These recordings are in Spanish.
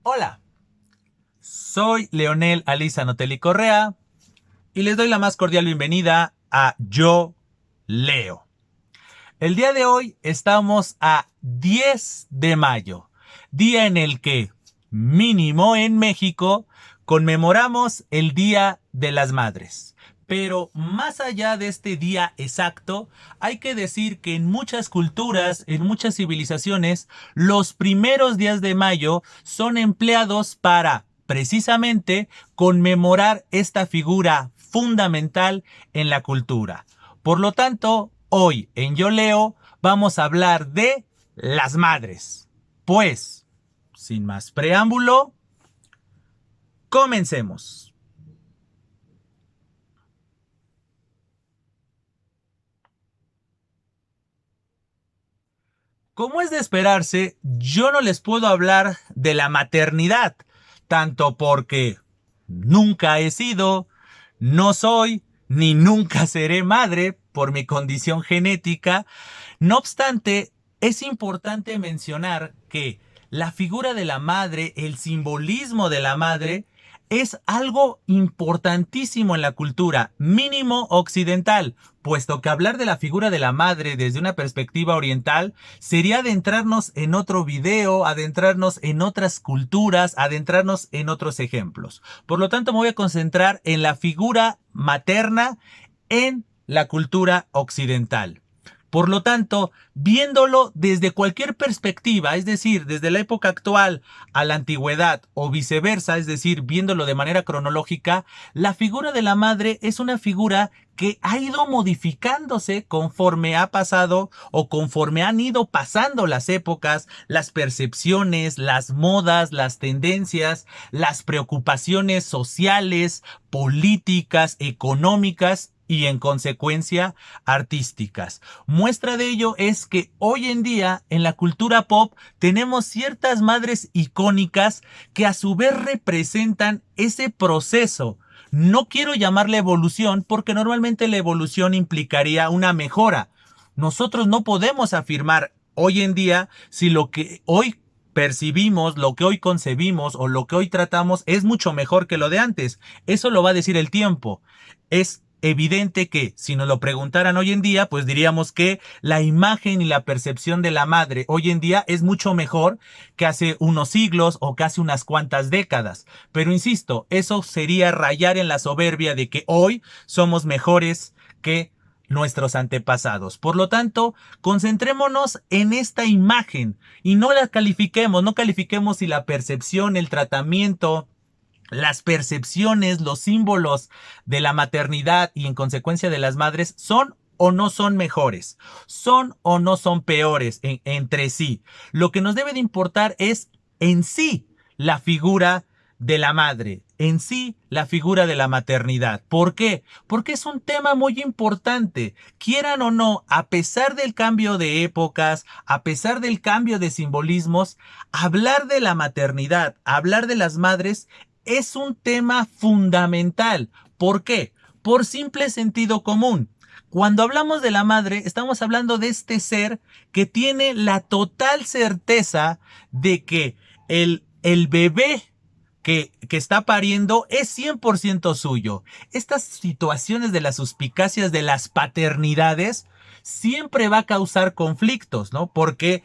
Hola, soy Leonel Aliza Notelli Correa y les doy la más cordial bienvenida a Yo Leo. El día de hoy estamos a 10 de mayo, día en el que, mínimo en México, conmemoramos el Día de las Madres. Pero más allá de este día exacto, hay que decir que en muchas culturas, en muchas civilizaciones, los primeros días de mayo son empleados para, precisamente, conmemorar esta figura fundamental en la cultura. Por lo tanto, hoy en Yo Leo vamos a hablar de las madres. Pues, sin más preámbulo, comencemos. Como es de esperarse, yo no les puedo hablar de la maternidad, tanto porque nunca he sido, no soy, ni nunca seré madre por mi condición genética. No obstante, es importante mencionar que la figura de la madre, el simbolismo de la madre, es algo importantísimo en la cultura, mínimo occidental, puesto que hablar de la figura de la madre desde una perspectiva oriental sería adentrarnos en otro video, adentrarnos en otras culturas, adentrarnos en otros ejemplos. Por lo tanto, me voy a concentrar en la figura materna en la cultura occidental. Por lo tanto, viéndolo desde cualquier perspectiva, es decir, desde la época actual a la antigüedad o viceversa, es decir, viéndolo de manera cronológica, la figura de la madre es una figura que ha ido modificándose conforme ha pasado o conforme han ido pasando las épocas, las percepciones, las modas, las tendencias, las preocupaciones sociales, políticas, económicas y en consecuencia artísticas. Muestra de ello es que hoy en día en la cultura pop tenemos ciertas madres icónicas que a su vez representan ese proceso. No quiero llamarle evolución porque normalmente la evolución implicaría una mejora. Nosotros no podemos afirmar hoy en día si lo que hoy percibimos, lo que hoy concebimos o lo que hoy tratamos es mucho mejor que lo de antes. Eso lo va a decir el tiempo. Es evidente que si nos lo preguntaran hoy en día, pues diríamos que la imagen y la percepción de la madre hoy en día es mucho mejor que hace unos siglos o que hace unas cuantas décadas. Pero insisto, eso sería rayar en la soberbia de que hoy somos mejores que nuestros antepasados. Por lo tanto, concentrémonos en esta imagen y no la califiquemos, no califiquemos si la percepción, el tratamiento, las percepciones, los símbolos de la maternidad y en consecuencia de las madres son o no son mejores, son o no son peores entre sí. Lo que nos debe de importar es en sí la figura de la madre, en sí la figura de la maternidad. ¿Por qué? Porque es un tema muy importante. Quieran o no, a pesar del cambio de épocas, a pesar del cambio de simbolismos, hablar de la maternidad, hablar de las madres es un tema fundamental. ¿Por qué? Por simple sentido común. Cuando hablamos de la madre, estamos hablando de este ser que tiene la total certeza de que el bebé que está pariendo es 100% suyo. Estas situaciones de las suspicacias de las paternidades siempre va a causar conflictos, ¿no? Porque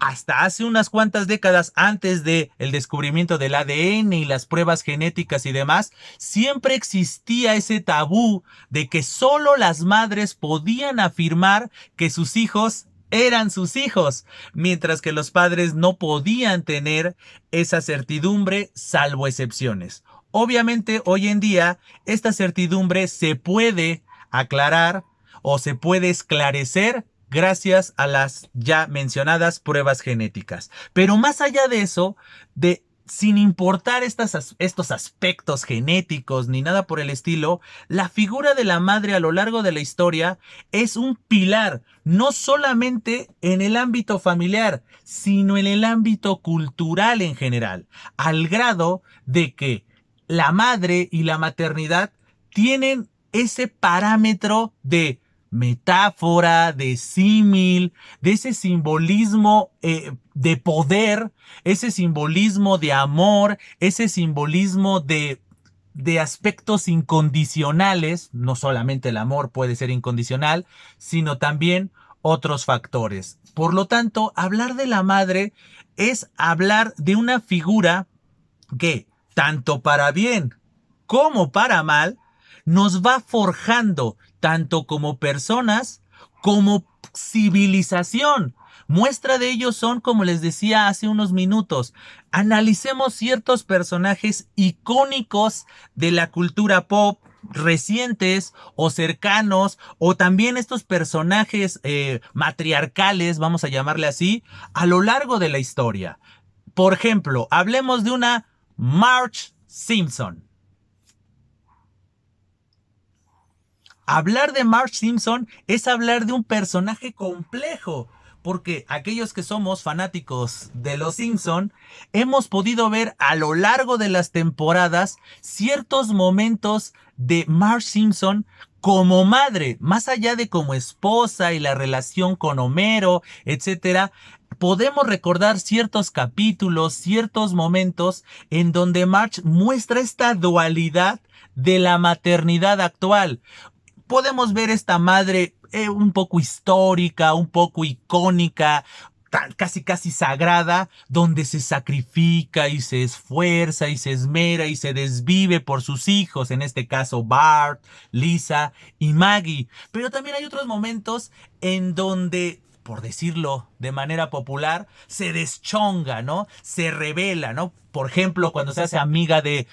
hasta hace unas cuantas décadas antes de el descubrimiento del ADN y las pruebas genéticas y demás, siempre existía ese tabú de que solo las madres podían afirmar que sus hijos eran sus hijos, mientras que los padres no podían tener esa certidumbre salvo excepciones. Obviamente hoy en día esta certidumbre se puede aclarar o se puede esclarecer gracias a las ya mencionadas pruebas genéticas. Pero más allá de eso, sin importar estos aspectos genéticos ni nada por el estilo, la figura de la madre a lo largo de la historia es un pilar, no solamente en el ámbito familiar, sino en el ámbito cultural en general, al grado de que la madre y la maternidad tienen ese parámetro de metáfora, de símil, de ese simbolismo de poder, ese simbolismo de amor, ese simbolismo de aspectos incondicionales. No solamente el amor puede ser incondicional, sino también otros factores. Por lo tanto, hablar de la madre es hablar de una figura que, tanto para bien como para mal, nos va forjando tanto como personas como civilización. Muestra de ello son, como les decía hace unos minutos, analicemos ciertos personajes icónicos de la cultura pop, recientes o cercanos, o también estos personajes matriarcales, vamos a llamarle así, a lo largo de la historia. Por ejemplo, hablemos de una Marge Simpson. Hablar de Marge Simpson es hablar de un personaje complejo, porque aquellos que somos fanáticos de los Simpson hemos podido ver a lo largo de las temporadas ciertos momentos de Marge Simpson como madre, más allá de como esposa y la relación con Homero, etcétera. Podemos recordar ciertos capítulos, ciertos momentos en donde Marge muestra esta dualidad de la maternidad actual. Podemos ver esta madre un poco histórica, un poco icónica, casi casi sagrada, donde se sacrifica y se esfuerza y se esmera y se desvive por sus hijos, en este caso Bart, Lisa y Maggie. Pero también hay otros momentos en donde, por decirlo de manera popular, se deschonga, ¿no? Se revela, ¿no? Por ejemplo, cuando se hace amiga de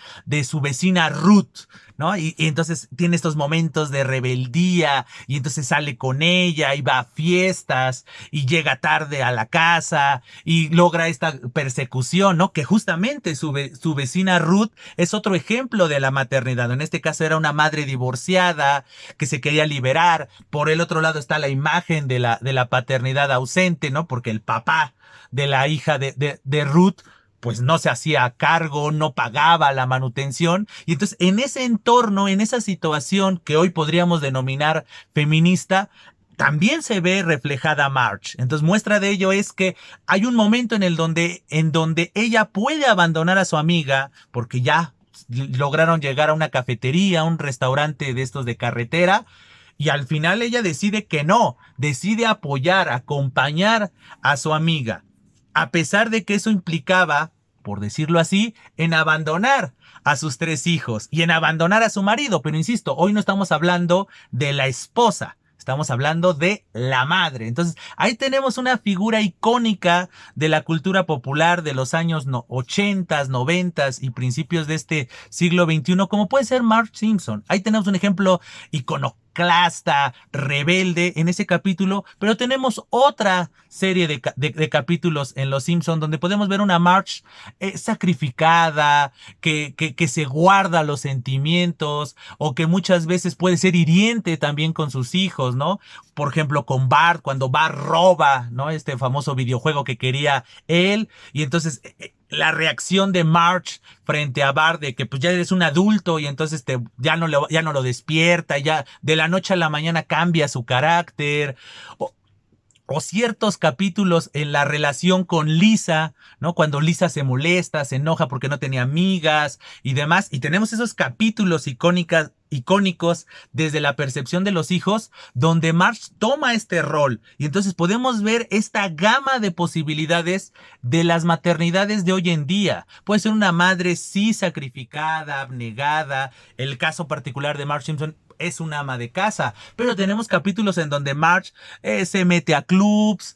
su vecina Ruth, ¿no? Y entonces tiene estos momentos de rebeldía y entonces sale con ella y va a fiestas y llega tarde a la casa y logra esta persecución, ¿no? Que justamente su vecina Ruth es otro ejemplo de la maternidad. En este caso era una madre divorciada que se quería liberar. Por el otro lado está la imagen de la paternidad ausente, ¿no? Porque el papá de la hija de Ruth pues no se hacía cargo, no pagaba la manutención. Y entonces en ese entorno, en esa situación que hoy podríamos denominar feminista, también se ve reflejada Marge. Entonces muestra de ello es que hay un momento en donde ella puede abandonar a su amiga porque ya lograron llegar a una cafetería, a un restaurante de estos de carretera. Y al final ella decide que no, decide apoyar, acompañar a su amiga, a pesar de que eso implicaba, por decirlo así, en abandonar a sus 3 hijos y en abandonar a su marido. Pero insisto, hoy no estamos hablando de la esposa, estamos hablando de la madre. Entonces, ahí tenemos una figura icónica de la cultura popular de los años 80, 90 y principios de este siglo XXI, como puede ser Marge Simpson. Ahí tenemos un ejemplo iconoclasta, rebelde en ese capítulo, pero tenemos otra serie de capítulos en Los Simpson donde podemos ver una Marge sacrificada, que se guarda los sentimientos o que muchas veces puede ser hiriente también con sus hijos, ¿no? Por ejemplo, con Bart, cuando Bart roba, ¿no? Este famoso videojuego que quería él, y entonces la reacción de Marge frente a Bart de que pues ya eres un adulto y entonces ya no lo despierta, ya de la noche a la mañana cambia su carácter. O ciertos capítulos en la relación con Lisa, ¿no? Cuando Lisa se molesta, se enoja porque no tenía amigas y demás. Y tenemos esos capítulos icónicos desde la percepción de los hijos, donde Marge toma este rol. Y entonces podemos ver esta gama de posibilidades de las maternidades de hoy en día. Puede ser una madre sí sacrificada, abnegada. El caso particular de Marge Simpson es una ama de casa, pero tenemos capítulos en donde Marge se mete a clubs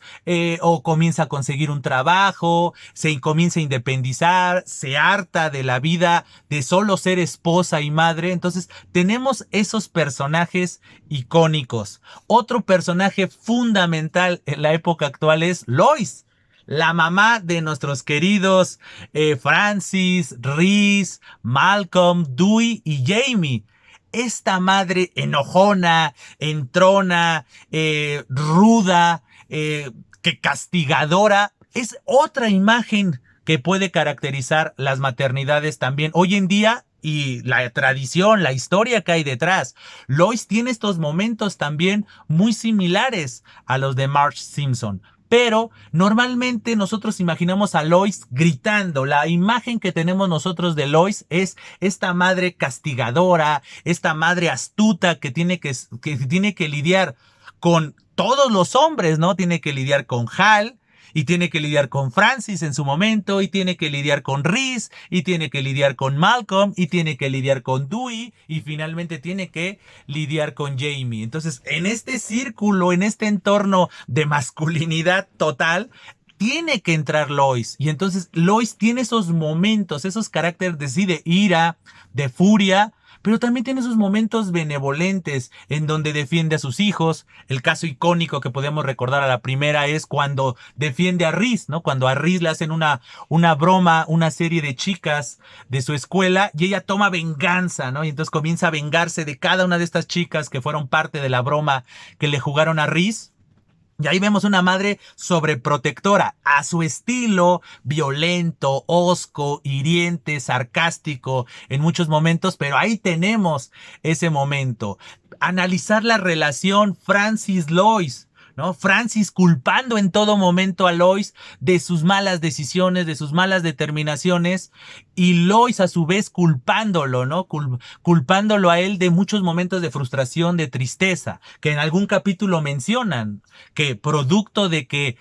o comienza a conseguir un trabajo, se comienza a independizar, se harta de la vida de solo ser esposa y madre. Entonces tenemos esos personajes icónicos. Otro personaje fundamental en la época actual es Lois, la mamá de nuestros queridos Francis, Reese, Malcolm, Dewey y Jamie. Esta madre enojona, entrona, ruda, que castigadora, es otra imagen que puede caracterizar las maternidades también hoy en día y la tradición, la historia que hay detrás. Lois tiene estos momentos también muy similares a los de Marge Simpson. Pero normalmente nosotros imaginamos a Lois gritando. La imagen que tenemos nosotros de Lois es esta madre castigadora, esta madre astuta que tiene que lidiar con todos los hombres, ¿no? Tiene que lidiar con Hal, y tiene que lidiar con Francis en su momento, y tiene que lidiar con Reese, y tiene que lidiar con Malcolm, y tiene que lidiar con Dewey, y finalmente tiene que lidiar con Jamie. Entonces, en este círculo, en este entorno de masculinidad total, tiene que entrar Lois. Y entonces Lois tiene esos momentos, esos caracteres de ira, de furia, pero también tiene esos momentos benevolentes en donde defiende a sus hijos. El caso icónico que podemos recordar a la primera es cuando defiende a Reese, ¿no? Cuando a Reese le hacen una broma, una serie de chicas de su escuela, y ella toma venganza, ¿no? Y entonces comienza a vengarse de cada una de estas chicas que fueron parte de la broma que le jugaron a Reese. Y ahí vemos una madre sobreprotectora, a su estilo, violento, hosco, hiriente, sarcástico en muchos momentos, pero ahí tenemos ese momento. Analizar la relación Francis-Lois, ¿no? Francis culpando en todo momento a Lois de sus malas decisiones, de sus malas determinaciones, y Lois a su vez culpándolo, ¿no? Culpándolo a él de muchos momentos de frustración, de tristeza, que en algún capítulo mencionan que producto de que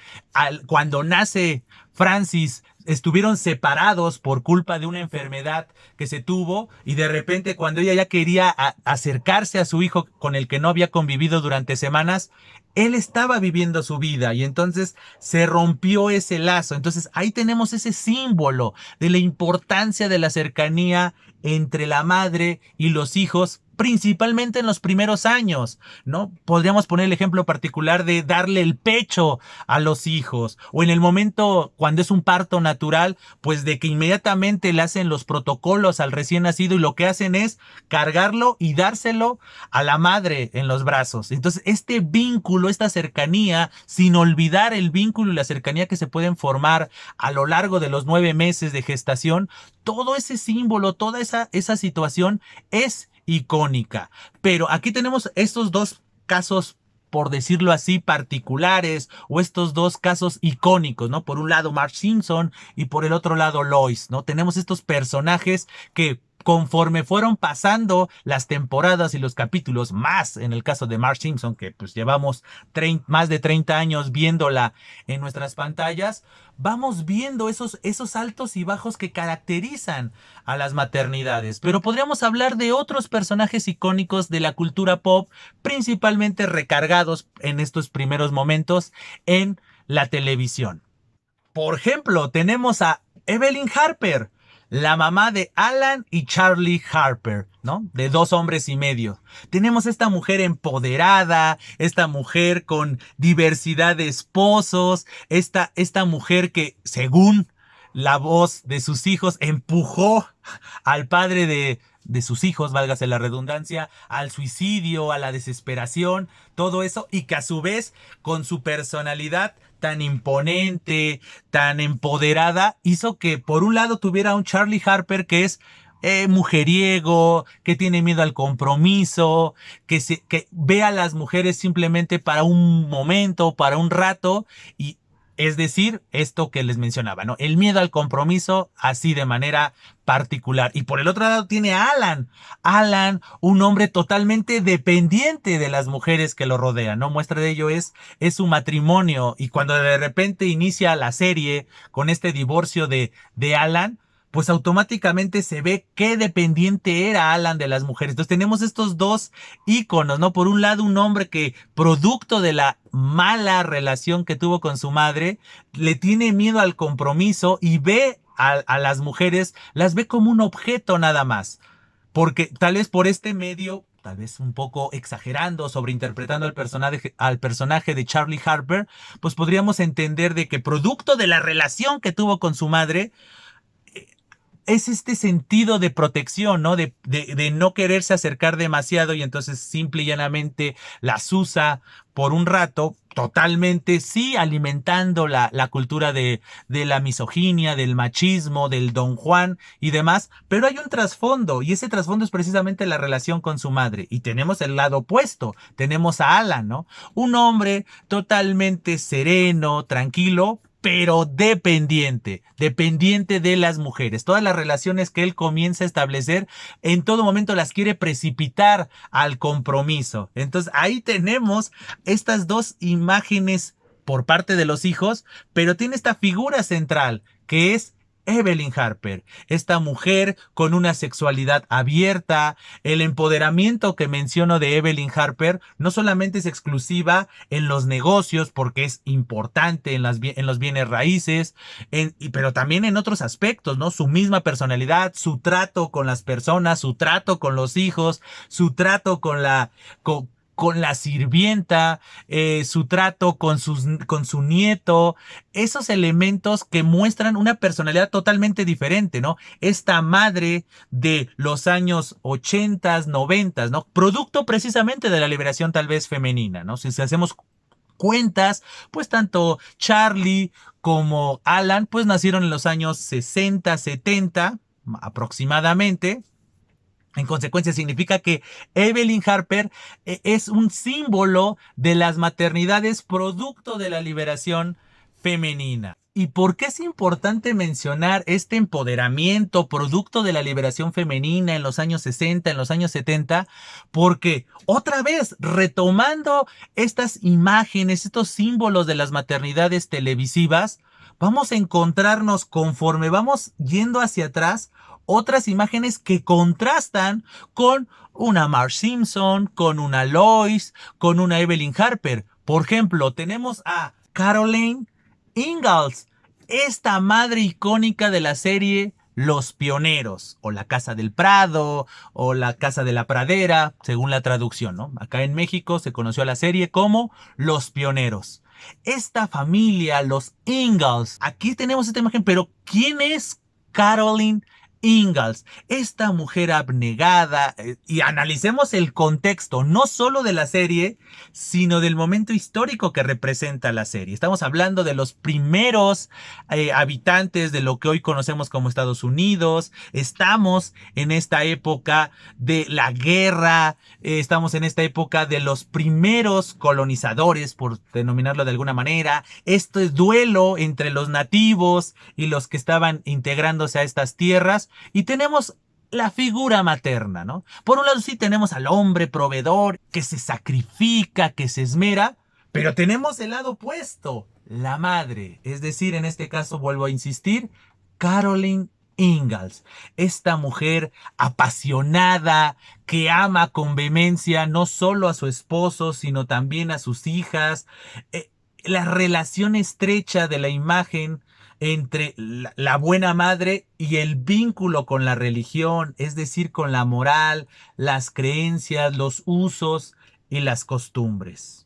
cuando nace Francis estuvieron separados por culpa de una enfermedad que se tuvo, y de repente cuando ella ya quería acercarse a su hijo con el que no había convivido durante semanas, él estaba viviendo su vida y entonces se rompió ese lazo. Entonces ahí tenemos ese símbolo de la importancia de la cercanía entre la madre y los hijos, principalmente en los primeros años, ¿no? Podríamos poner el ejemplo particular de darle el pecho a los hijos, o en el momento cuando es un parto natural, pues de que inmediatamente le hacen los protocolos al recién nacido y lo que hacen es cargarlo y dárselo a la madre en los brazos. Entonces este vínculo, esta cercanía, sin olvidar el vínculo y la cercanía que se pueden formar a lo largo de los 9 meses de gestación, todo ese símbolo, toda esa situación es icónica. Pero aquí tenemos estos dos casos, por decirlo así, particulares, o estos dos casos icónicos, ¿no? Por un lado Marge Simpson y por el otro lado Lois, ¿no? Tenemos estos personajes que conforme fueron pasando las temporadas y los capítulos, más en el caso de Marge Simpson, que pues llevamos más de 30 años viéndola en nuestras pantallas, vamos viendo esos altos y bajos que caracterizan a las maternidades. Pero podríamos hablar de otros personajes icónicos de la cultura pop, principalmente recargados en estos primeros momentos en la televisión. Por ejemplo, tenemos a Evelyn Harper, la mamá de Alan y Charlie Harper, ¿no? De 2 hombres y medio. Tenemos esta mujer empoderada, esta mujer con diversidad de esposos, esta mujer que, según la voz de sus hijos, empujó al padre de sus hijos, válgase la redundancia, al suicidio, a la desesperación, todo eso, y que a su vez, con su personalidad tan imponente, tan empoderada, hizo que por un lado tuviera un Charlie Harper que es mujeriego, que tiene miedo al compromiso, que ve a las mujeres simplemente para un momento, para un rato, y es decir, esto que les mencionaba, ¿no? El miedo al compromiso así de manera particular. Y por el otro lado tiene a Alan. Alan, un hombre totalmente dependiente de las mujeres que lo rodean, ¿no? Muestra de ello es su matrimonio. Y cuando de repente inicia la serie con este divorcio de Alan, pues automáticamente se ve qué dependiente era Alan de las mujeres. Entonces tenemos estos dos íconos, ¿no? Por un lado, un hombre que, producto de la mala relación que tuvo con su madre, le tiene miedo al compromiso y ve a las mujeres, las ve como un objeto nada más. Porque tal vez por este medio, tal vez un poco exagerando, sobreinterpretando al personaje de Charlie Harper, pues podríamos entender de que producto de la relación que tuvo con su madre, es este sentido de protección, ¿no? De no quererse acercar demasiado y entonces simple y llanamente las usa por un rato, totalmente, sí, alimentando la cultura de la misoginia, del machismo, del Don Juan y demás, pero hay un trasfondo y ese trasfondo es precisamente la relación con su madre. Y tenemos el lado opuesto, tenemos a Alan, ¿no? Un hombre totalmente sereno, tranquilo, pero dependiente de las mujeres. Todas las relaciones que él comienza a establecer, en todo momento las quiere precipitar al compromiso. Entonces ahí tenemos estas dos imágenes por parte de los hijos, pero tiene esta figura central que es Evelyn Harper, esta mujer con una sexualidad abierta. El empoderamiento que menciono de Evelyn Harper no solamente es exclusiva en los negocios, porque es importante en los bienes raíces, pero también en otros aspectos, ¿no? Su misma personalidad, su trato con las personas, su trato con los hijos, su trato con la sirvienta, su trato con su nieto, esos elementos que muestran una personalidad totalmente diferente, ¿no? Esta madre de los años 80, 90, ¿no? Producto precisamente de la liberación tal vez femenina, ¿no? Si hacemos cuentas, pues tanto Charlie como Alan, pues nacieron en los años 60, 70 aproximadamente. En consecuencia, significa que Evelyn Harper es un símbolo de las maternidades producto de la liberación femenina. ¿Y por qué es importante mencionar este empoderamiento producto de la liberación femenina en los años 60, en los años 70? Porque otra vez, retomando estas imágenes, estos símbolos de las maternidades televisivas, vamos a encontrarnos conforme vamos yendo hacia atrás otras imágenes que contrastan con una Marge Simpson, con una Lois, con una Evelyn Harper. Por ejemplo, tenemos a Caroline Ingalls, esta madre icónica de la serie Los Pioneros, o La Casa del Prado, o La Casa de la Pradera, según la traducción, ¿no? Acá en México se conoció a la serie como Los Pioneros. Esta familia, los Ingalls, aquí tenemos esta imagen, pero ¿quién es Caroline Ingalls? Esta mujer abnegada, y analicemos el contexto, no solo de la serie, sino del momento histórico que representa la serie. Estamos hablando de los primeros habitantes de lo que hoy conocemos como Estados Unidos. Estamos en esta época de la guerra, estamos en esta época de los primeros colonizadores, por denominarlo de alguna manera. Este duelo entre los nativos y los que estaban integrándose a estas tierras. Y tenemos la figura materna, ¿no? Por un lado sí tenemos al hombre proveedor que se sacrifica, que se esmera, pero tenemos el lado opuesto, la madre. Es decir, en este caso vuelvo a insistir, Caroline Ingalls, esta mujer apasionada que ama con vehemencia no solo a su esposo, sino también a sus hijas. La relación estrecha de la imagen entre la buena madre y el vínculo con la religión, es decir, con la moral, las creencias, los usos y las costumbres.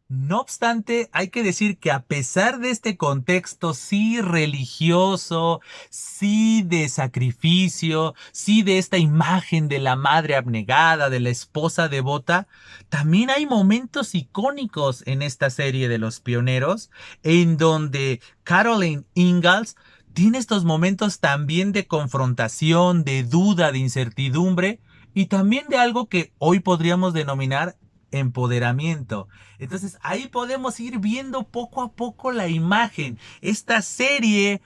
No obstante, hay que decir que a pesar de este contexto sí religioso, sí de sacrificio, sí de esta imagen de la madre abnegada, de la esposa devota, también hay momentos icónicos en esta serie de Los Pioneros, en donde Caroline Ingalls tiene estos momentos también de confrontación, de duda, de incertidumbre, y también de algo que hoy podríamos denominar empoderamiento. Entonces ahí podemos ir viendo poco a poco la imagen. Esta serie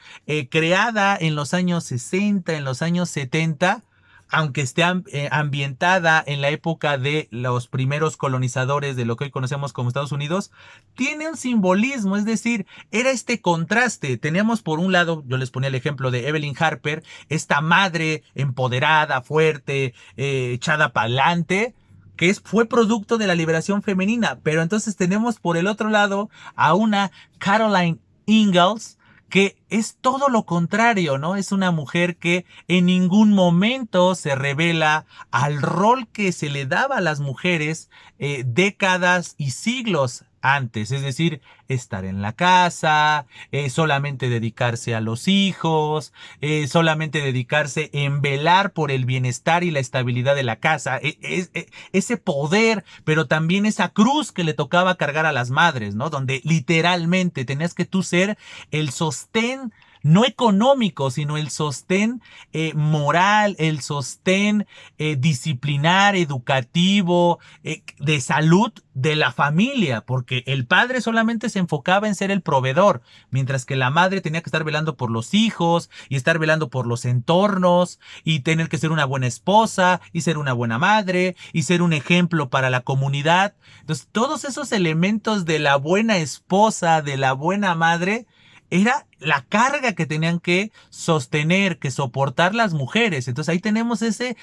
creada en los años 60, en los años 70, aunque esté ambientada en la época de los primeros colonizadores de lo que hoy conocemos como Estados Unidos, tiene un simbolismo, es decir, era este contraste. Teníamos por un lado, yo les ponía el ejemplo de Evelyn Harper, esta madre empoderada, fuerte, echada para adelante, que fue producto de la liberación femenina. Pero entonces tenemos por el otro lado a una Caroline Ingalls, que es todo lo contrario, ¿no? Es una mujer que en ningún momento se revela al rol que se le daba a las mujeres décadas y siglos antes, es decir, estar en la casa, solamente dedicarse a los hijos, solamente dedicarse en velar por el bienestar y la estabilidad de la casa, ese poder, pero también esa cruz que le tocaba cargar a las madres, ¿no? Donde literalmente tenías que tú ser el sostén, no económico, sino el sostén moral, el sostén disciplinar, educativo, de salud de la familia, porque el padre solamente se enfocaba en ser el proveedor, mientras que la madre tenía que estar velando por los hijos y estar velando por los entornos y tener que ser una buena esposa y ser una buena madre y ser un ejemplo para la comunidad. Entonces, todos esos elementos de la buena esposa, de la buena madre, era la carga que tenían que sostener, que soportar las mujeres. Entonces ahí tenemos ese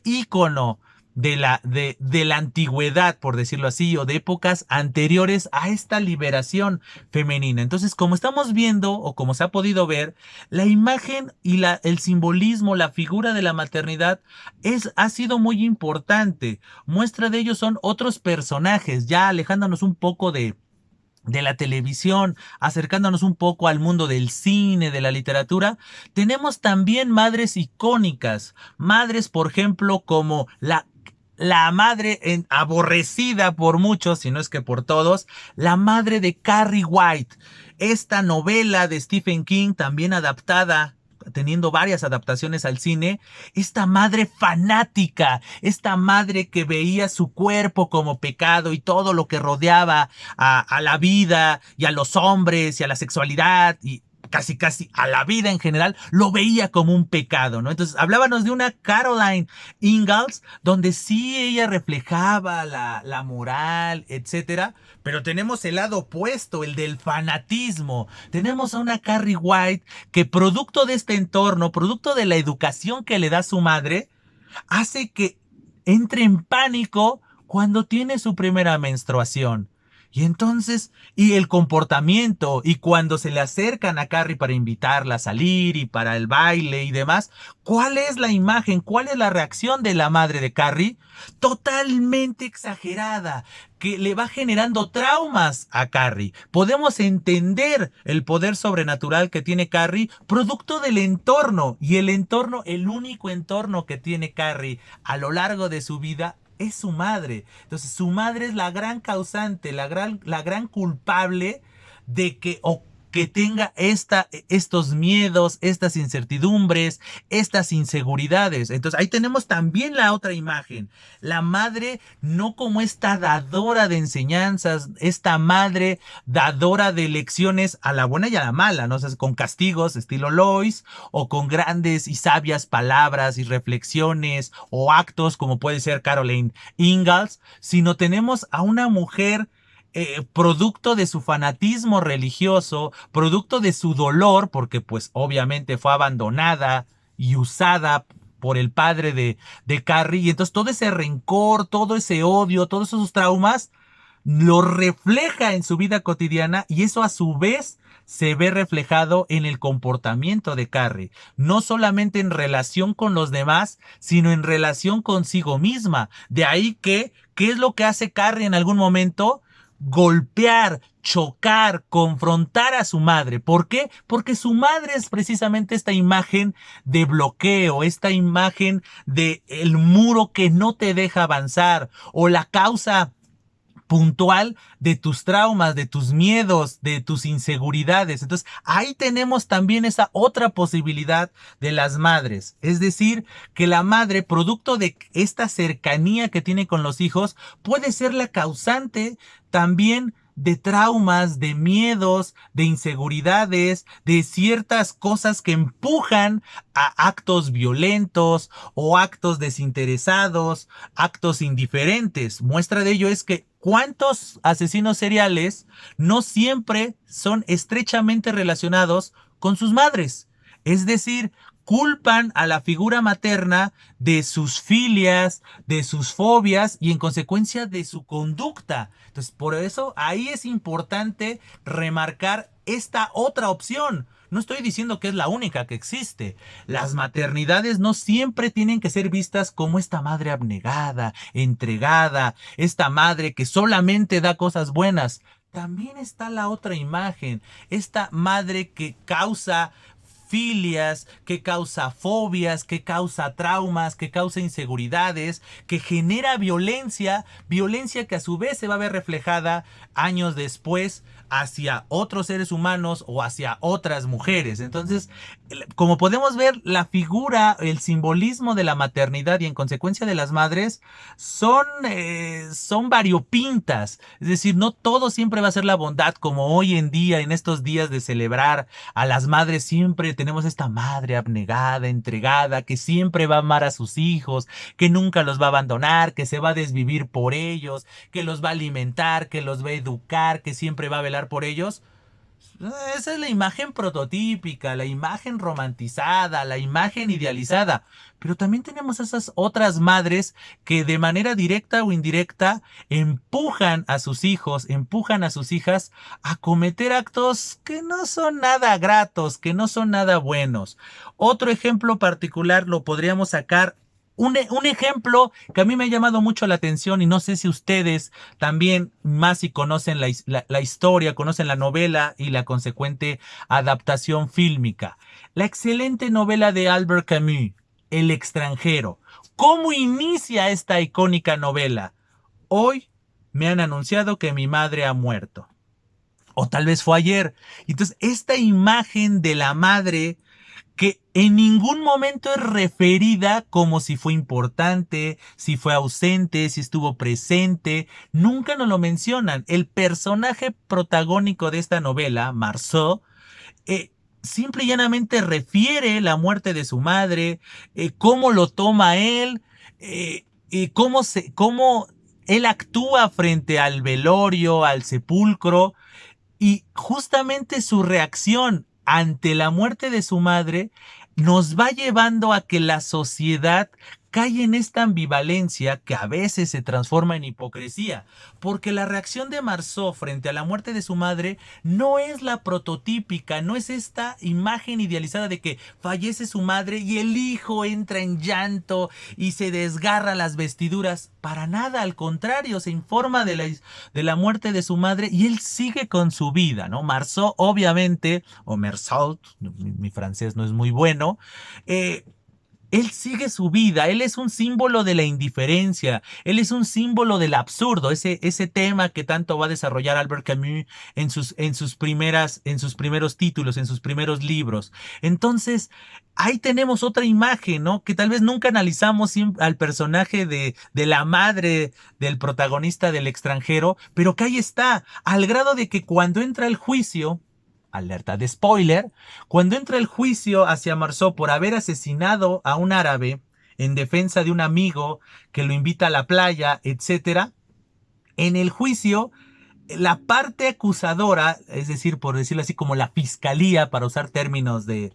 ícono de la antigüedad, por decirlo así, o de épocas anteriores a esta liberación femenina. Entonces, como estamos viendo, o como se ha podido ver, la imagen y el simbolismo, la figura de la maternidad ha sido muy importante. Muestra de ello son otros personajes, ya alejándonos un poco de la televisión, acercándonos un poco al mundo del cine, de la literatura. Tenemos también madres icónicas, madres, por ejemplo, como la madre aborrecida por muchos, si no es que por todos, la madre de Carrie White. Esta novela de Stephen King, también adaptada, teniendo varias adaptaciones al cine, esta madre fanática, esta madre que veía su cuerpo como pecado y todo lo que rodeaba a la vida y a los hombres y a la sexualidad y casi a la vida en general, lo veía como un pecado, ¿no? Entonces hablábamos de una Caroline Ingalls, donde sí ella reflejaba la moral, etcétera, pero tenemos el lado opuesto, el del fanatismo. Tenemos a una Carrie White que, producto de este entorno, producto de la educación que le da su madre, hace que entre en pánico cuando tiene su primera menstruación. Y entonces, y el comportamiento, y cuando se le acercan a Carrie para invitarla a salir y para el baile y demás, ¿cuál es la imagen? ¿Cuál es la reacción de la madre de Carrie? Totalmente exagerada, que le va generando traumas a Carrie. Podemos entender el poder sobrenatural que tiene Carrie, producto del entorno, y el entorno, el único entorno que tiene Carrie a lo largo de su vida, es su madre. Entonces su madre es la gran causante, la gran culpable de que tenga estos miedos, estas incertidumbres, estas inseguridades. Entonces ahí tenemos también la otra imagen. La madre no como esta dadora de enseñanzas, esta madre dadora de lecciones a la buena y a la mala, ¿no? O sea, con castigos estilo Lois, o con grandes y sabias palabras y reflexiones o actos como puede ser Caroline Ingalls, sino tenemos a una mujer producto de su fanatismo religioso, producto de su dolor, porque pues obviamente fue abandonada y usada por el padre de Carrie, y entonces todo ese rencor, todo ese odio, todos esos traumas, lo refleja en su vida cotidiana, y eso a su vez se ve reflejado en el comportamiento de Carrie, no solamente en relación con los demás, sino en relación consigo misma. De ahí que, ¿qué es lo que hace Carrie en algún momento? Golpear, chocar, confrontar a su madre. ¿Por qué? Porque su madre es precisamente esta imagen de bloqueo, esta imagen de el muro que no te deja avanzar, o la causa puntual de tus traumas, de tus miedos, de tus inseguridades. Entonces, ahí tenemos también esa otra posibilidad de las madres. Es decir, que la madre, producto de esta cercanía que tiene con los hijos, puede ser la causante también de traumas, de miedos, de inseguridades, de ciertas cosas que empujan a actos violentos o actos desinteresados, actos indiferentes. Muestra de ello es que ¿cuántos asesinos seriales no siempre son estrechamente relacionados con sus madres? Es decir, culpan a la figura materna de sus filias, de sus fobias y en consecuencia de su conducta. Entonces, por eso ahí es importante remarcar esta otra opción. No estoy diciendo que es la única que existe. Las maternidades no siempre tienen que ser vistas como esta madre abnegada, entregada, esta madre que solamente da cosas buenas. También está la otra imagen, esta madre que causa filias, que causa fobias, que causa traumas, que causa inseguridades, que genera violencia, violencia que a su vez se va a ver reflejada años después hacia otros seres humanos o hacia otras mujeres. Entonces, como podemos ver, la figura, el simbolismo de la maternidad y en consecuencia de las madres son variopintas. Es decir, no todo siempre va a ser la bondad, como hoy en día, en estos días de celebrar a las madres, siempre tenemos esta madre abnegada, entregada, que siempre va a amar a sus hijos, que nunca los va a abandonar, que se va a desvivir por ellos, que los va a alimentar, que los va a educar, que siempre va a velar por ellos. Esa es la imagen prototípica, la imagen romantizada, la imagen idealizada. Pero también tenemos esas otras madres que de manera directa o indirecta empujan a sus hijos, empujan a sus hijas a cometer actos que no son nada gratos, que no son nada buenos. Otro ejemplo particular lo podríamos sacar. Un ejemplo que a mí me ha llamado mucho la atención y no sé si ustedes también, más si conocen la historia, conocen la novela y la consecuente adaptación fílmica. La excelente novela de Albert Camus, El extranjero. ¿Cómo inicia esta icónica novela? Hoy me han anunciado que mi madre ha muerto. O tal vez fue ayer. Entonces, esta imagen de la madre que en ningún momento es referida como si fue importante, si fue ausente, si estuvo presente. Nunca nos lo mencionan. El personaje protagónico de esta novela, Marceau, simple y llanamente refiere la muerte de su madre, cómo lo toma él, cómo él actúa frente al velorio, al sepulcro. Y justamente su reacción ante la muerte de su madre nos va llevando a que la sociedad cae en esta ambivalencia que a veces se transforma en hipocresía, porque la reacción de Marceau frente a la muerte de su madre no es la prototípica, no es esta imagen idealizada de que fallece su madre y el hijo entra en llanto y se desgarra las vestiduras. Para nada, al contrario, se informa de la muerte de su madre y él sigue con su vida, ¿no? Marceau, obviamente, o Marceau, mi francés no es muy bueno, él sigue su vida, él es un símbolo de la indiferencia, él es un símbolo del absurdo, ese tema que tanto va a desarrollar Albert Camus en sus primeros títulos, en sus primeros libros. Entonces, ahí tenemos otra imagen, ¿no? Que tal vez nunca analizamos al personaje de la madre del protagonista del extranjero, pero que ahí está, al grado de que cuando entra el juicio, alerta de spoiler, cuando entra el juicio hacia Marceau por haber asesinado a un árabe en defensa de un amigo que lo invita a la playa, etcétera, en el juicio la parte acusadora, es decir, por decirlo así, como la fiscalía, para usar términos de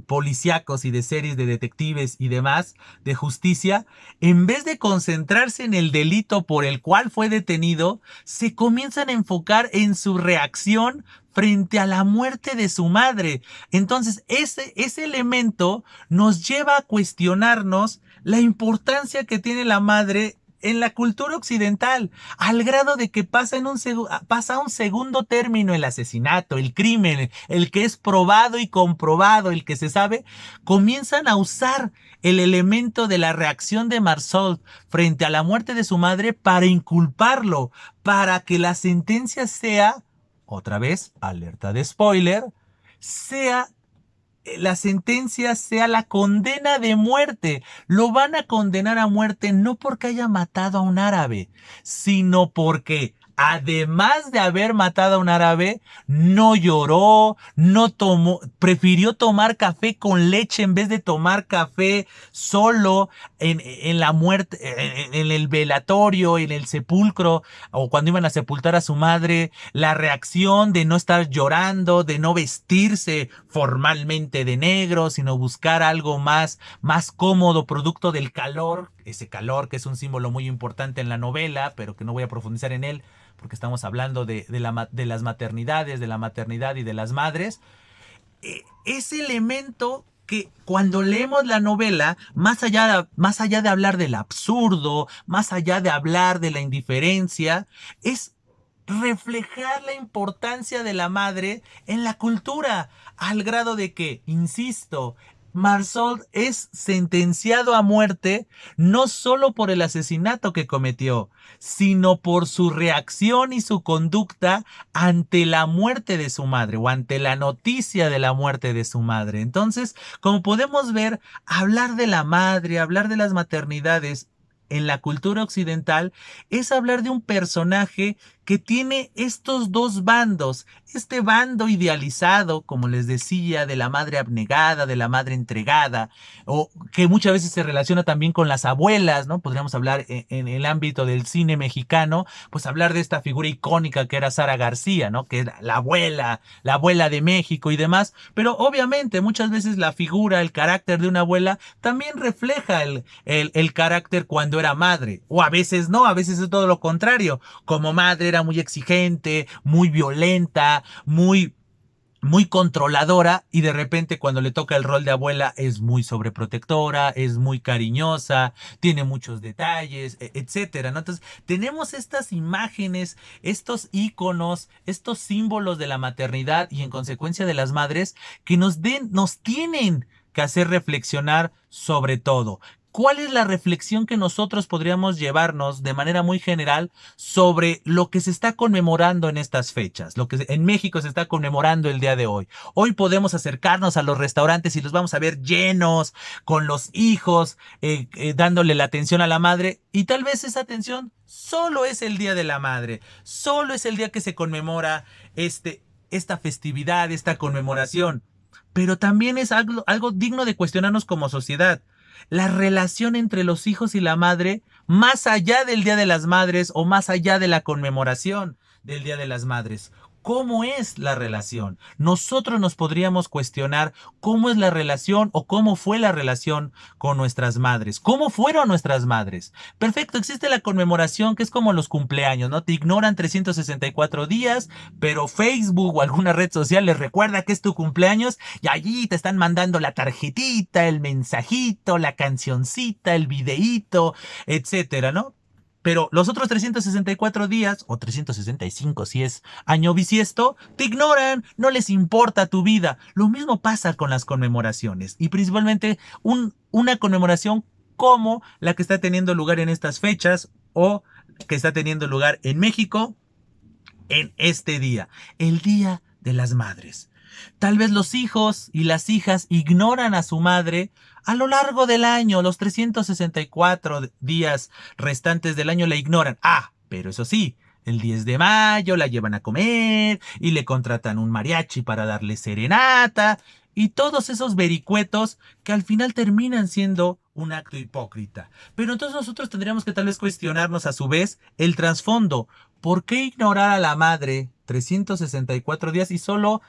policíacos y de series de detectives y demás, de justicia, en vez de concentrarse en el delito por el cual fue detenido, se comienzan a enfocar en su reacción frente a la muerte de su madre. Entonces, ese elemento nos lleva a cuestionarnos la importancia que tiene la madre en la cultura occidental, al grado de que pasa a un segundo término el asesinato, el crimen, el que es probado y comprobado, el que se sabe, comienzan a usar el elemento de la reacción de Marceau frente a la muerte de su madre para inculparlo, para que la sentencia sea, otra vez, alerta de spoiler, sea la sentencia sea la condena de muerte. Lo van a condenar a muerte no porque haya matado a un árabe, sino porque además de haber matado a un árabe, no lloró, no tomó, prefirió tomar café con leche en vez de tomar café solo en la muerte, en el velatorio, en el sepulcro, o cuando iban a sepultar a su madre, la reacción de no estar llorando, de no vestirse formalmente de negro, sino buscar algo más cómodo, producto del calor, ese calor que es un símbolo muy importante en la novela, pero que no voy a profundizar en él, porque estamos hablando de las maternidades, de la maternidad y de las madres. ese elemento que cuando leemos la novela, más allá de hablar del absurdo, más allá de hablar de la indiferencia, es reflejar la importancia de la madre en la cultura, al grado de que, insisto, Marceau es sentenciado a muerte no solo por el asesinato que cometió, sino por su reacción y su conducta ante la muerte de su madre o ante la noticia de la muerte de su madre. Entonces, como podemos ver, hablar de la madre, hablar de las maternidades en la cultura occidental es hablar de un personaje que tiene estos dos bandos, este bando idealizado, como les decía, de la madre abnegada, de la madre entregada, o que muchas veces se relaciona también con las abuelas, ¿no? Podríamos hablar en el ámbito del cine mexicano, pues hablar de esta figura icónica que era Sara García, ¿no? Que es la abuela de México y demás, pero obviamente muchas veces la figura, el carácter de una abuela también refleja el carácter cuando era madre, o a veces no, a veces es todo lo contrario, como madre era muy exigente, muy violenta, muy controladora y de repente cuando le toca el rol de abuela es muy sobreprotectora, es muy cariñosa, tiene muchos detalles, etcétera, ¿no? Entonces, tenemos estas imágenes, estos íconos, estos símbolos de la maternidad y en consecuencia de las madres que nos tienen que hacer reflexionar sobre todo. ¿Cuál es la reflexión que nosotros podríamos llevarnos de manera muy general sobre lo que se está conmemorando en estas fechas? Lo que en México se está conmemorando el día de hoy. Hoy podemos acercarnos a los restaurantes y los vamos a ver llenos, con los hijos, dándole la atención a la madre. Y tal vez esa atención solo es el Día de la Madre. Solo es el día que se conmemora esta festividad, esta conmemoración. Pero también es algo digno de cuestionarnos como sociedad. La relación entre los hijos y la madre, más allá del Día de las Madres o más allá de la conmemoración del Día de las Madres. ¿Cómo es la relación? Nosotros nos podríamos cuestionar cómo es la relación o cómo fue la relación con nuestras madres. ¿Cómo fueron nuestras madres? Perfecto, existe la conmemoración que es como los cumpleaños, ¿no? Te ignoran 364 días, pero Facebook o alguna red social les recuerda que es tu cumpleaños y allí te están mandando la tarjetita, el mensajito, la cancioncita, el videíto, etcétera, ¿no? Pero los otros 364 días, o 365 si es año bisiesto, te ignoran, no les importa tu vida. Lo mismo pasa con las conmemoraciones. Y principalmente una conmemoración como la que está teniendo lugar en estas fechas o que está teniendo lugar en México en este día, el Día de las Madres. Tal vez los hijos y las hijas ignoran a su madre a lo largo del año, los 364 días restantes del año la ignoran. Ah, pero eso sí, el 10 de mayo la llevan a comer y le contratan un mariachi para darle serenata y todos esos vericuetos que al final terminan siendo un acto hipócrita. Pero entonces nosotros tendríamos que tal vez cuestionarnos a su vez el trasfondo. ¿Por qué ignorar a la madre 364 días y solo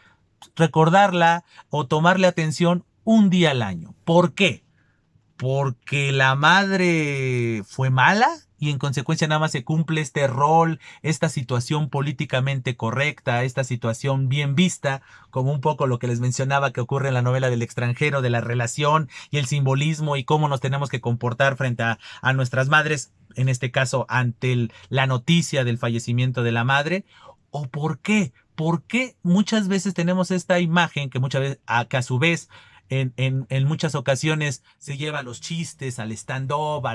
recordarla o tomarle atención un día al año? ¿Por qué? Porque la madre fue mala y en consecuencia nada más se cumple este rol, esta situación políticamente correcta, esta situación bien vista, como un poco lo que les mencionaba que ocurre en la novela del extranjero, de la relación y el simbolismo y cómo nos tenemos que comportar frente a nuestras madres, en este caso ante la noticia del fallecimiento de la madre. ¿O por qué? ¿Por qué muchas veces tenemos esta imagen que muchas veces, que a su vez en muchas ocasiones se lleva a los chistes, al stand-up,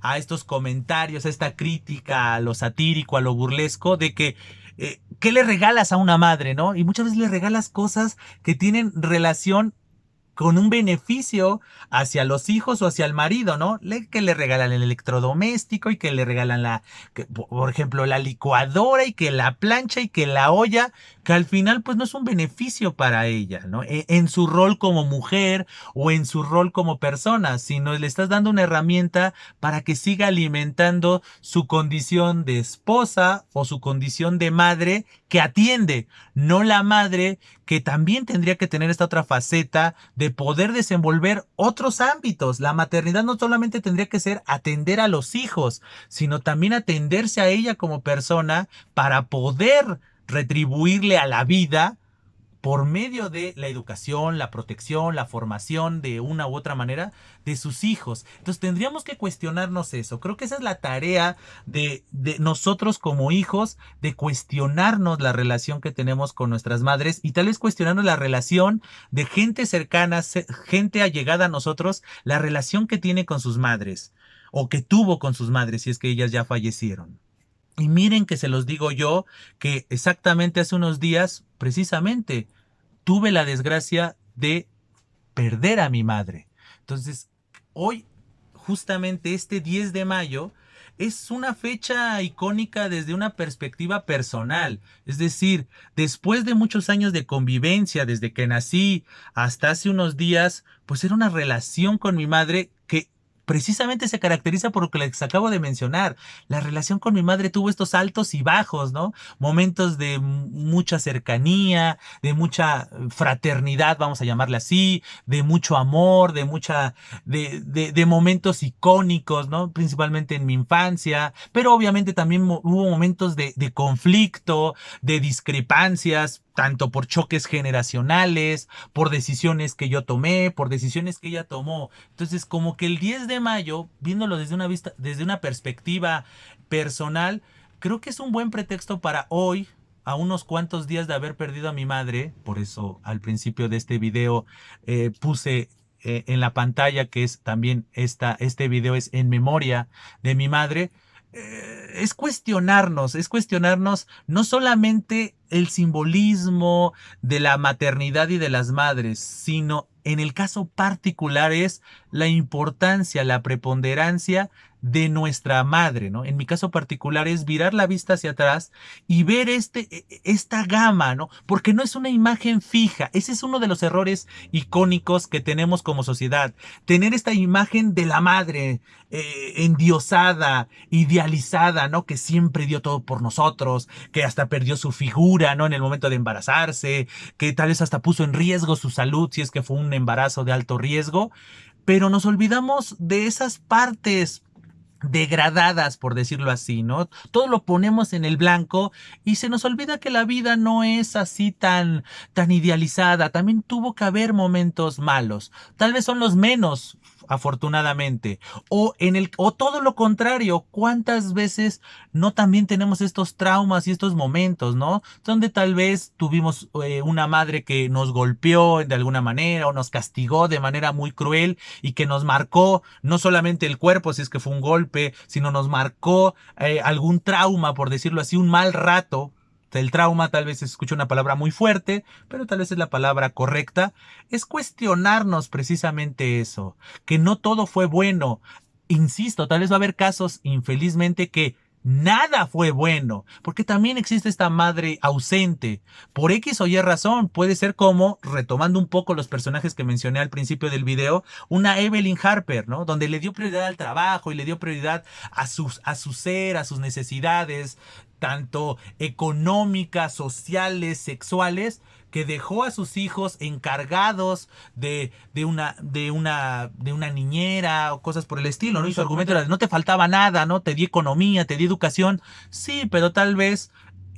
a estos comentarios, a esta crítica, a lo satírico, a lo burlesco, de que ¿qué le regalas a una madre, no? Y muchas veces le regalas cosas que tienen relación con un beneficio hacia los hijos o hacia el marido, ¿no? Que le regalan el electrodoméstico y que le regalan por ejemplo, la licuadora y que la plancha y que la olla, que al final pues no es un beneficio para ella, ¿no? En su rol como mujer o en su rol como persona, sino le estás dando una herramienta para que siga alimentando su condición de esposa o su condición de madre que atiende, no la madre que también tendría que tener esta otra faceta de poder desenvolver otros ámbitos. La maternidad no solamente tendría que ser atender a los hijos, sino también atenderse a ella como persona para poder retribuirle a la vida por medio de la educación, la protección, la formación de una u otra manera de sus hijos. Entonces tendríamos que cuestionarnos eso. Creo que esa es la tarea de nosotros como hijos, de cuestionarnos la relación que tenemos con nuestras madres y tal vez cuestionarnos la relación de gente cercana, gente allegada a nosotros, la relación que tiene con sus madres o que tuvo con sus madres si es que ellas ya fallecieron. Y miren que se los digo yo, que exactamente hace unos días, precisamente, tuve la desgracia de perder a mi madre. Entonces, hoy, justamente este 10 de mayo, es una fecha icónica desde una perspectiva personal. Es decir, después de muchos años de convivencia, desde que nací hasta hace unos días, pues era una relación con mi madre que precisamente se caracteriza por lo que les acabo de mencionar. La relación con mi madre tuvo estos altos y bajos, ¿no? Momentos de mucha cercanía, de mucha fraternidad, vamos a llamarle así, de mucho amor, de momentos icónicos, ¿no? Principalmente en mi infancia, pero obviamente también hubo momentos de conflicto, de discrepancias, tanto por choques generacionales, por decisiones que yo tomé, por decisiones que ella tomó. Entonces, como que el 10 de mayo, viéndolo desde una perspectiva personal, creo que es un buen pretexto para hoy, a unos cuantos días de haber perdido a mi madre. Por eso al principio de este video puse en la pantalla que es también este video es en memoria de mi madre. Es cuestionarnos no solamente el simbolismo de la maternidad y de las madres, sino en el caso particular es la importancia, la preponderancia de nuestra madre, ¿no? En mi caso particular es virar la vista hacia atrás y ver esta gama, ¿no? Porque no es una imagen fija. Ese es uno de los errores icónicos que tenemos como sociedad. Tener esta imagen de la madre endiosada, idealizada, ¿no? Que siempre dio todo por nosotros, que hasta perdió su figura, ¿no? En el momento de embarazarse, que tal vez hasta puso en riesgo su salud si es que fue un embarazo de alto riesgo. Pero nos olvidamos de esas partes degradadas, por decirlo así, ¿no? Todo lo ponemos en el blanco y se nos olvida que la vida no es así tan idealizada. También tuvo que haber momentos malos. Tal vez son los menos, afortunadamente. O todo lo contrario, ¿cuántas veces no también tenemos estos traumas y estos momentos, ¿no? Donde tal vez tuvimos una madre que nos golpeó de alguna manera o nos castigó de manera muy cruel y que nos marcó no solamente el cuerpo, si es que fue un golpe, sino nos marcó algún trauma, por decirlo así, un mal rato. El trauma tal vez se escucha una palabra muy fuerte, pero tal vez es la palabra correcta. Es cuestionarnos precisamente eso, que no todo fue bueno. Insisto, tal vez va a haber casos, infelizmente, que nada fue bueno, porque también existe esta madre ausente, por X o Y razón. Puede ser como, retomando un poco los personajes que mencioné al principio del video, una Evelyn Harper, ¿no? Donde le dio prioridad al trabajo y le dio prioridad a su ser, a sus necesidades, tanto económicas, sociales, sexuales, que dejó a sus hijos encargados de una niñera o cosas por el estilo, ¿no? Y su argumento era, no te faltaba nada, ¿no? Te di economía, te di educación. Sí, pero tal vez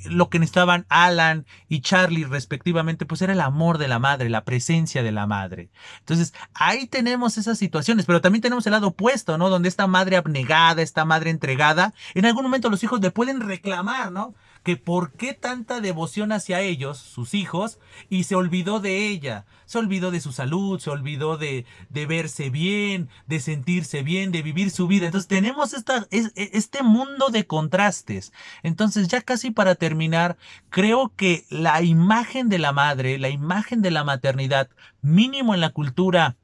lo que necesitaban Alan y Charlie respectivamente, pues era el amor de la madre, la presencia de la madre. Entonces, ahí tenemos esas situaciones, pero también tenemos el lado opuesto, ¿no? Donde esta madre abnegada, esta madre entregada, en algún momento los hijos le pueden reclamar, ¿no? Que por qué tanta devoción hacia ellos, sus hijos, y se olvidó de ella, se olvidó de su salud, se olvidó de verse bien, de sentirse bien, de vivir su vida. Entonces tenemos este mundo de contrastes. Entonces ya casi para terminar, creo que la imagen de la madre, la imagen de la maternidad, mínimo en la cultura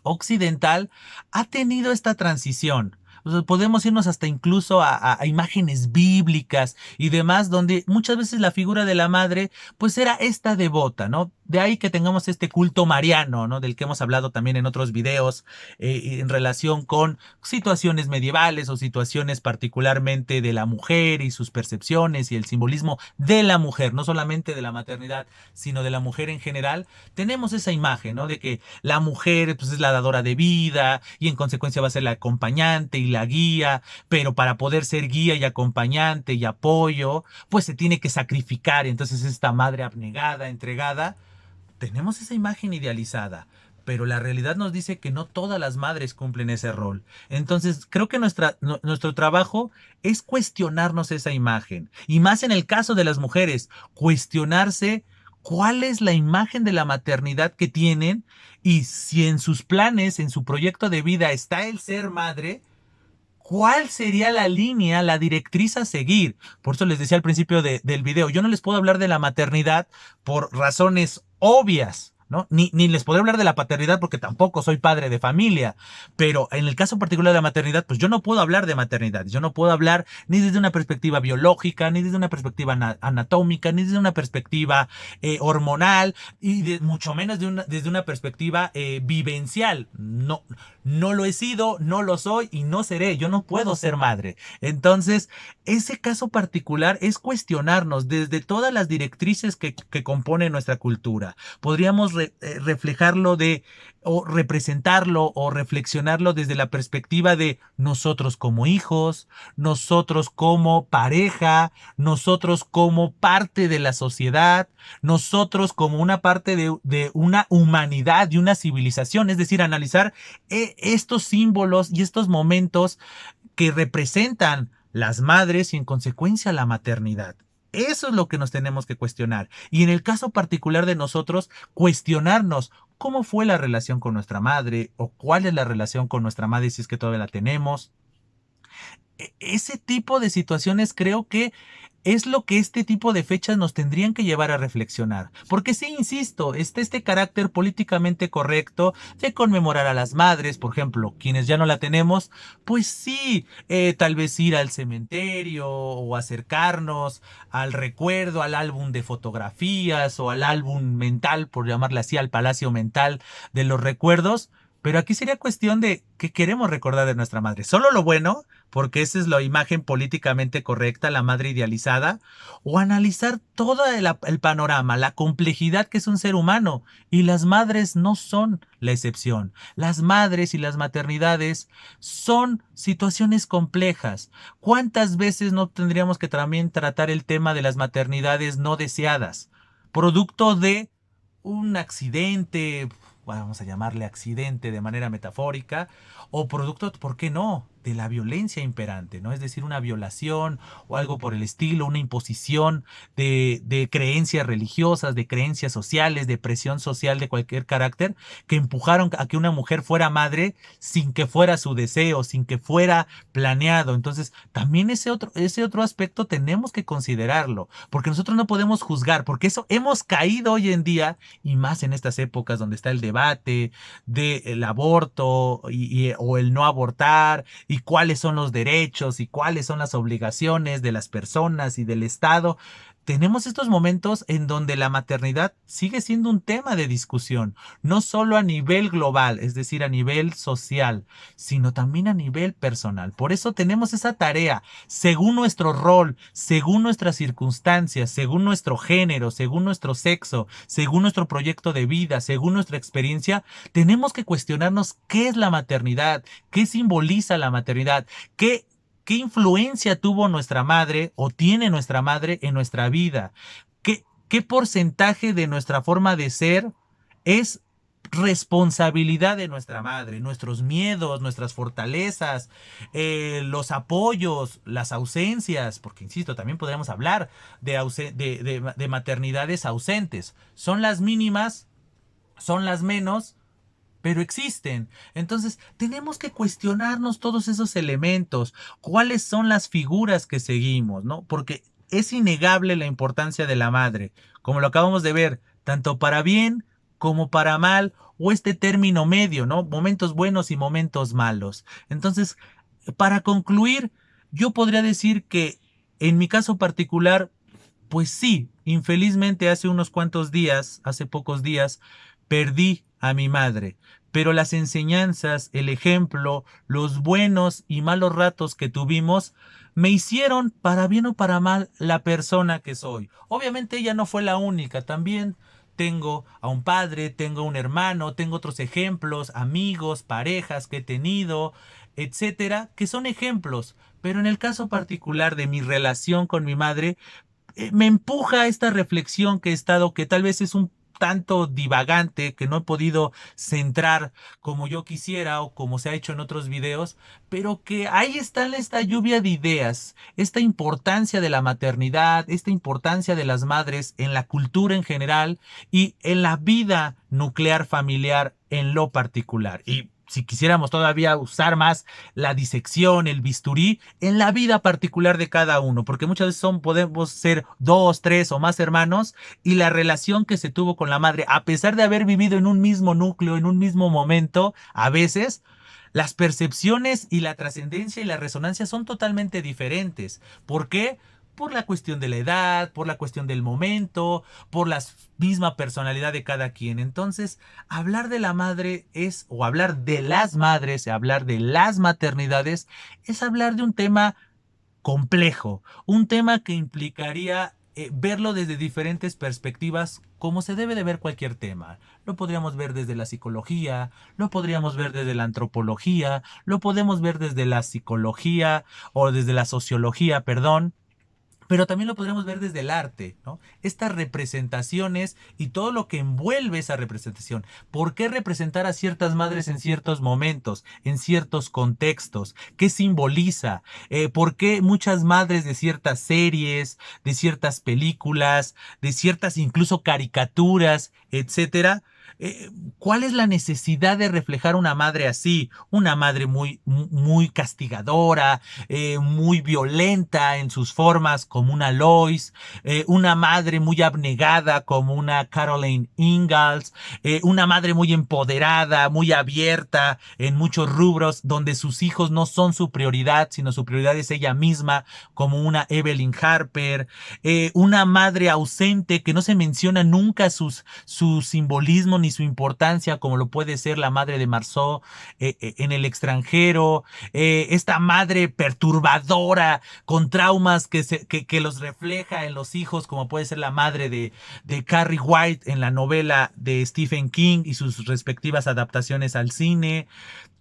occidental, ha tenido esta transición. O sea, podemos irnos hasta incluso a imágenes bíblicas y demás, donde muchas veces la figura de la madre pues era esta devota, ¿no? de ahí que tengamos este culto mariano, ¿no? Del que hemos hablado también en otros videos, en relación con situaciones medievales o situaciones particularmente de la mujer y sus percepciones y el simbolismo de la mujer, no solamente de la maternidad, sino de la mujer en general. Tenemos esa imagen, ¿no? De que la mujer pues, es la dadora de vida y en consecuencia va a ser la acompañante y la guía, pero para poder ser guía y acompañante y apoyo, pues se tiene que sacrificar. Entonces esta madre abnegada, entregada, tenemos esa imagen idealizada, pero la realidad nos dice que no todas las madres cumplen ese rol. Entonces, creo que nuestro trabajo es cuestionarnos esa imagen. Y más en el caso de las mujeres, cuestionarse cuál es la imagen de la maternidad que tienen y si en sus planes, en su proyecto de vida está el ser madre, ¿cuál sería la línea, la directriz a seguir? Por eso les decía al principio del video, yo no les puedo hablar de la maternidad por razones obvias, ¿no? Ni les podré hablar de la paternidad porque tampoco soy padre de familia, pero en el caso particular de la maternidad, pues yo no puedo hablar de maternidad, yo no puedo hablar ni desde una perspectiva biológica, ni desde una perspectiva anatómica, ni desde una perspectiva hormonal, y mucho menos desde una perspectiva vivencial. No, no lo he sido, no lo soy y no seré. Yo no puedo ser madre. Entonces, ese caso particular es cuestionarnos desde todas las directrices que componen nuestra cultura. Podríamos reflejarlo o representarlo o reflexionarlo desde la perspectiva de nosotros como hijos, nosotros como pareja, nosotros como parte de la sociedad, nosotros como una parte de una humanidad, de una civilización, es decir, analizar estos símbolos y estos momentos que representan las madres y en consecuencia la maternidad. Eso es lo que nos tenemos que cuestionar. Y en el caso particular de nosotros, cuestionarnos cómo fue la relación con nuestra madre o cuál es la relación con nuestra madre si es que todavía la tenemos. Ese tipo de situaciones creo que es lo que este tipo de fechas nos tendrían que llevar a reflexionar. Porque sí, insisto, está este carácter políticamente correcto de conmemorar a las madres, por ejemplo, quienes ya no la tenemos, pues sí, tal vez ir al cementerio o acercarnos al recuerdo, al álbum de fotografías o al álbum mental, por llamarle así, al palacio mental de los recuerdos. Pero aquí sería cuestión de qué queremos recordar de nuestra madre. Solo lo bueno, porque esa es la imagen políticamente correcta, la madre idealizada, o analizar todo el panorama, la complejidad que es un ser humano. Y las madres no son la excepción. Las madres y las maternidades son situaciones complejas. ¿Cuántas veces no tendríamos que también tratar el tema de las maternidades no deseadas? Producto de un accidente, vamos a llamarle accidente de manera metafórica, o producto, ¿por qué no?, de la violencia imperante, ¿no? Es decir, una violación o algo por el estilo, una imposición de creencias religiosas, de creencias sociales, de presión social de cualquier carácter, que empujaron a que una mujer fuera madre sin que fuera su deseo, sin que fuera planeado. Entonces, también ese otro aspecto tenemos que considerarlo, porque nosotros no podemos juzgar, porque eso hemos caído hoy en día, y más en estas épocas donde está el debate del aborto o el no abortar, y cuáles son los derechos y cuáles son las obligaciones de las personas y del Estado. Tenemos estos momentos en donde la maternidad sigue siendo un tema de discusión, no solo a nivel global, es decir, a nivel social, sino también a nivel personal. Por eso tenemos esa tarea, según nuestro rol, según nuestras circunstancias, según nuestro género, según nuestro sexo, según nuestro proyecto de vida, según nuestra experiencia, tenemos que cuestionarnos qué es la maternidad, qué simboliza la maternidad, qué influencia tuvo nuestra madre o tiene nuestra madre en nuestra vida, qué porcentaje de nuestra forma de ser es responsabilidad de nuestra madre, nuestros miedos, nuestras fortalezas, los apoyos, las ausencias, porque insisto, también podríamos hablar de maternidades ausentes. Son las mínimas, son las menos, pero existen. Entonces, tenemos que cuestionarnos todos esos elementos, cuáles son las figuras que seguimos, ¿no? Porque es innegable la importancia de la madre, como lo acabamos de ver, tanto para bien como para mal, o este término medio, ¿no? Momentos buenos y momentos malos. Entonces, para concluir, yo podría decir que en mi caso particular, Pues sí, infelizmente hace unos cuantos días, hace pocos días, perdí a mi madre. Pero las enseñanzas, el ejemplo, los buenos y malos ratos que tuvimos me hicieron, para bien o para mal, la persona que soy. Obviamente ella no fue la única, también tengo a un padre, tengo un hermano, tengo otros ejemplos, amigos, parejas que he tenido, etcétera, que son ejemplos. Pero en el caso particular de mi relación con mi madre, me empuja a esta reflexión que he estado, que tal vez es un tanto divagante, que no he podido centrar como yo quisiera o como se ha hecho en otros videos, pero que ahí está esta lluvia de ideas, esta importancia de la maternidad, esta importancia de las madres en la cultura en general y en la vida nuclear familiar en lo particular. Y si quisiéramos todavía usar más la disección, el bisturí, en la vida particular de cada uno, porque muchas veces podemos ser dos, tres o más hermanos y la relación que se tuvo con la madre, a pesar de haber vivido en un mismo núcleo, en un mismo momento, a veces las percepciones y la trascendencia y la resonancia son totalmente diferentes. ¿Por qué? Por la cuestión de la edad, por la cuestión del momento, por la misma personalidad de cada quien. Entonces, hablar de la madre es, o hablar de las madres, hablar de las maternidades, es hablar de un tema complejo, un tema que implicaría verlo desde diferentes perspectivas, como se debe de ver cualquier tema. Lo podríamos ver desde la psicología, lo podríamos ver desde la antropología, lo podemos ver desde la psicología o desde la sociología, perdón, pero también lo podríamos ver desde el arte, ¿no? Estas representaciones y todo lo que envuelve esa representación. ¿Por qué representar a ciertas madres en ciertos momentos, en ciertos contextos? ¿Qué simboliza? ¿Por qué muchas madres de ciertas series, de ciertas películas, de ciertas incluso caricaturas, etcétera? ¿Cuál es la necesidad de reflejar una madre así? Una madre muy castigadora, muy violenta en sus formas, como una Lois, una madre muy abnegada, como una Caroline Ingalls, una madre muy empoderada, muy abierta en muchos rubros, donde sus hijos no son su prioridad, sino su prioridad es ella misma, como una Evelyn Harper, una madre ausente que no se menciona nunca su simbolismo ni su importancia, como lo puede ser la madre de Marceau en el extranjero, esta madre perturbadora con traumas que los refleja en los hijos, como puede ser la madre de Carrie White en la novela de Stephen King y sus respectivas adaptaciones al cine.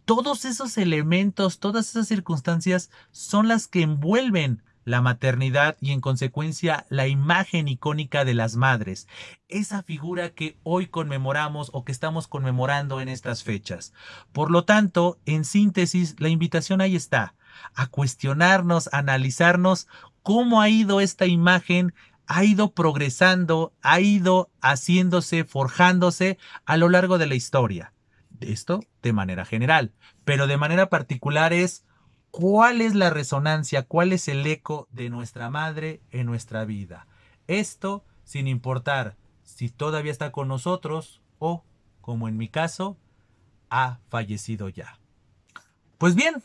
Todos esos elementos, todas esas circunstancias son las que envuelven la maternidad y en consecuencia la imagen icónica de las madres, esa figura que hoy conmemoramos o que estamos conmemorando en estas fechas. Por lo tanto, en síntesis, la invitación ahí está, a cuestionarnos, a analizarnos cómo ha ido esta imagen, ha ido progresando, ha ido haciéndose, forjándose a lo largo de la historia. Esto de manera general, pero de manera particular es cuál es la resonancia, cuál es el eco de nuestra madre en nuestra vida. Esto sin importar si todavía está con nosotros o, como en mi caso, ha fallecido ya. Pues bien,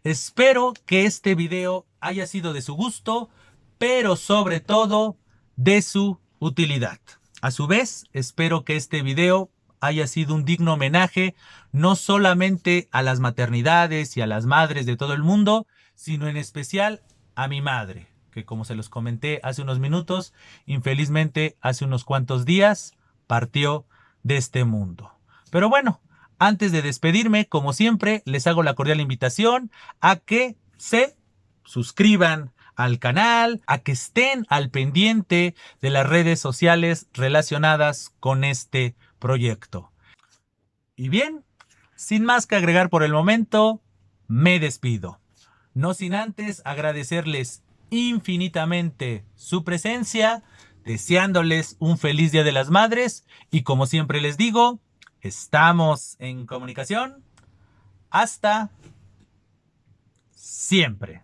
espero que este video haya sido de su gusto, pero sobre todo de su utilidad. A su vez, espero que este video haya sido un digno homenaje no solamente a las maternidades y a las madres de todo el mundo, sino en especial a mi madre, que como se los comenté hace unos minutos, infelizmente hace unos cuantos días partió de este mundo. Pero bueno, antes de despedirme, como siempre, les hago la cordial invitación a que se suscriban al canal, a que estén al pendiente de las redes sociales relacionadas con este proyecto. Y bien, sin más que agregar por el momento, me despido. No sin antes agradecerles infinitamente su presencia, deseándoles un feliz Día de las Madres y como siempre les digo, estamos en comunicación. Hasta siempre.